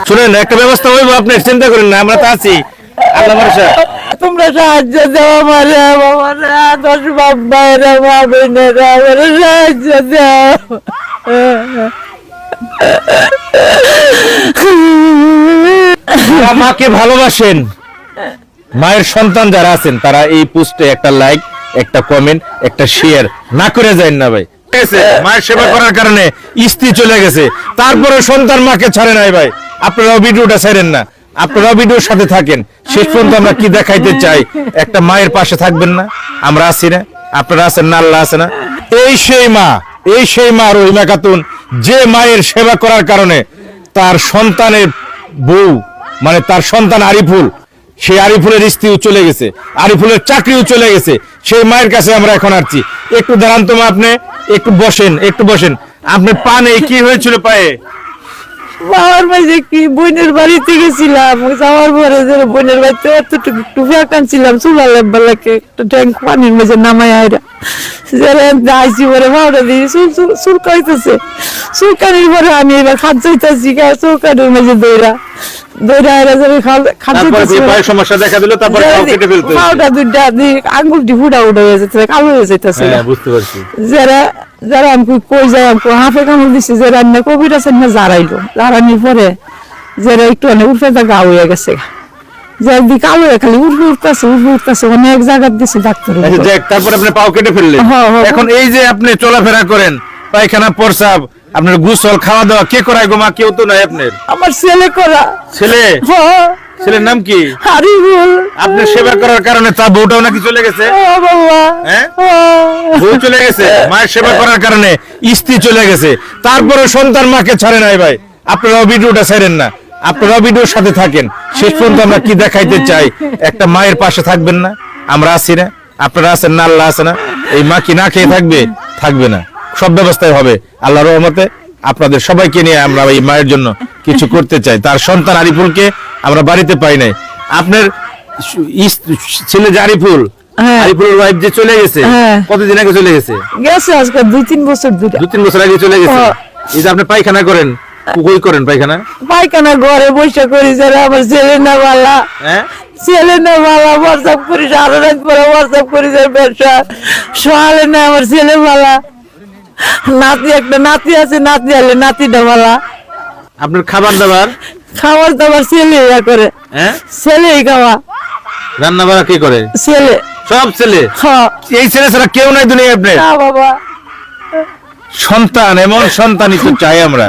শুনেন, একটা ব্যবস্থা হইব, আপনি চিন্তা করেন না, আমরা তো আছি। আল্লাহ ভরসা। তোমরা সাহায্য দাও আমারে, বাবারে, 10 বাপ ভাইরা, মা বোনেরা, আমারে সাহায্য দাও। যারা মাকে ভালোবাসেন, মায়ের সন্তান যারা আছেন, তারা এই পোস্টে একটা লাইক, একটা কমেন্ট, একটা শেয়ার না করে যায় না ভাই। ঠিক আছে? মায়ের সেবা করার কারণে স্ত্রী চলে গেছে, তারপরে সন্তান মাকে ছাড়ে নাই ভাই। আপনারাও ভিডিওটা ছাড়েন না, আপনারাও ভিডিওর সাথে থাকেন। শেষ পর্যন্ত আমরা কি দেখাইতে চাই, একটা মায়ের পাশে থাকবেন না? আমরা আছি না? আপনারা আছেন না? আল্লাহ আছে না? এই সেই মা রহিমা খাতুন, যে মায়ের সেবা করার কারণে তার সন্তানের বউ, মানে তার সন্তান আরিফুল, সেই আরিফুলের স্ত্রীও চলে গেছে, আরিফুলের চাকরিও চলে গেছে। সেই মায়ের কাছে আমরা এখন আসছি। একটু দাঁড়ান তো মা, আপনি একটু বসেন। আপনার পানে কি হয়েছিল পায়ে? বাবার মাঝে কি বোনের বাড়িতে গেছিলাম, যাওয়ার পরে যে বোনের বাড়িতে এতটুকু একটু ফেকানছিলাম, চুলালে বেলাকে একটা ট্যাঙ্ক পানির মাঝে নামাই আইরা যারা আইসি পরে ভাওটা দিয়ে চুলকাইতেছে। চুলকানির পরে আমি এবার খাদ চাইতেছি, চুলকানির মাঝে দৌড়া আইরা যাবে সমস্যা দেখা দিল, তারপরে ভাওটা দুইটা আঙ্গুলটি ফুটা হয়ে যেতে, কালো হয়ে যেতেছে। বুঝতে পারছি। যারা আমি কই যাই, আমি হাফে কামড় দিচ্ছি, যে রান্না কবির আছে না, জারাইলো, জারানির পরে যারা একটু অনেক উঠে গা হয়ে গেছে, যার দিকে কালো খালি উঠতেছে অনেক জায়গা দিচ্ছে ডাক্তার। তারপর আপনি পাও কেটে ফেললেন। এখন এই যে আপনি চলাফেরা করেন, পায়খানা প্রস্রাব, আপনার গোসল খাওয়া দাওয়া কে করায় গো মা? কেউ তো নাই আপনার? আমার ছেলে করা। ছেলে? ছেলের নাম কি? আরিফুল। আপনি সেবা করার কারণে তার বউটাও নাকি চলে গেছে? বউ চলে গেছে, মায়ের সেবা করার কারণে স্ত্রী চলে গেছে, তারপরে সন্তান মাকে ছাড়ে নাই ভাই। আপনারাও ভিডিওটা ছাড়েন না, আপনারাও ভিডিওর সাথে থাকেন। শেষ পর্যন্ত আমরা কি দেখাইতে চাই, একটা মায়ের পাশে থাকবেন না? আমরা আছি না? আপনারা আছেন না? আল্লাহ আছে না? এই মা কি না খেয়ে থাকবে না? সব ব্যবস্থায় হবে আল্লাহর রহমতে। আপনাদের সবাইকে নিয়ে আমরা এই মায়ের জন্য কিছু করতে চাই। তার সন্তান আরিফুলকে আমরা বাড়িতে পাই নাই। আপনার ছেলে যে আরিফুল, আরিফুলের ওয়াইফ যে চলে গেছে, কতদিন আগে চলে গেছে? আজকে 2-3 বছর। 2-3 বছর আগে চলে গেছে। এই যে আপনি পায়খানা করেন, কই করেন পায়খানা? ঘরে বসে করি, যারা আমার ছেলে না বালা, ছেলে না বালা, হোয়াটসঅ্যাপ করি, সারা রাত পরে হোয়াটসঅ্যাপ করি, ব্যবসা সকালে না আমার ছেলে বালা, নাতি একটা নাতি আছে, নাতি আলে নাতিটা বালা। আপনার খাবার দাবার ছেলে করে, ছেলেই খাওয়া, রান্না বাড়া কে করে? ছেলে, সব ছেলে। এই ছেলে ছাড়া কেউ নাই দুনিয়া আপনার? বাবা, সন্তান, এমন সন্তানই তো চাই আমরা।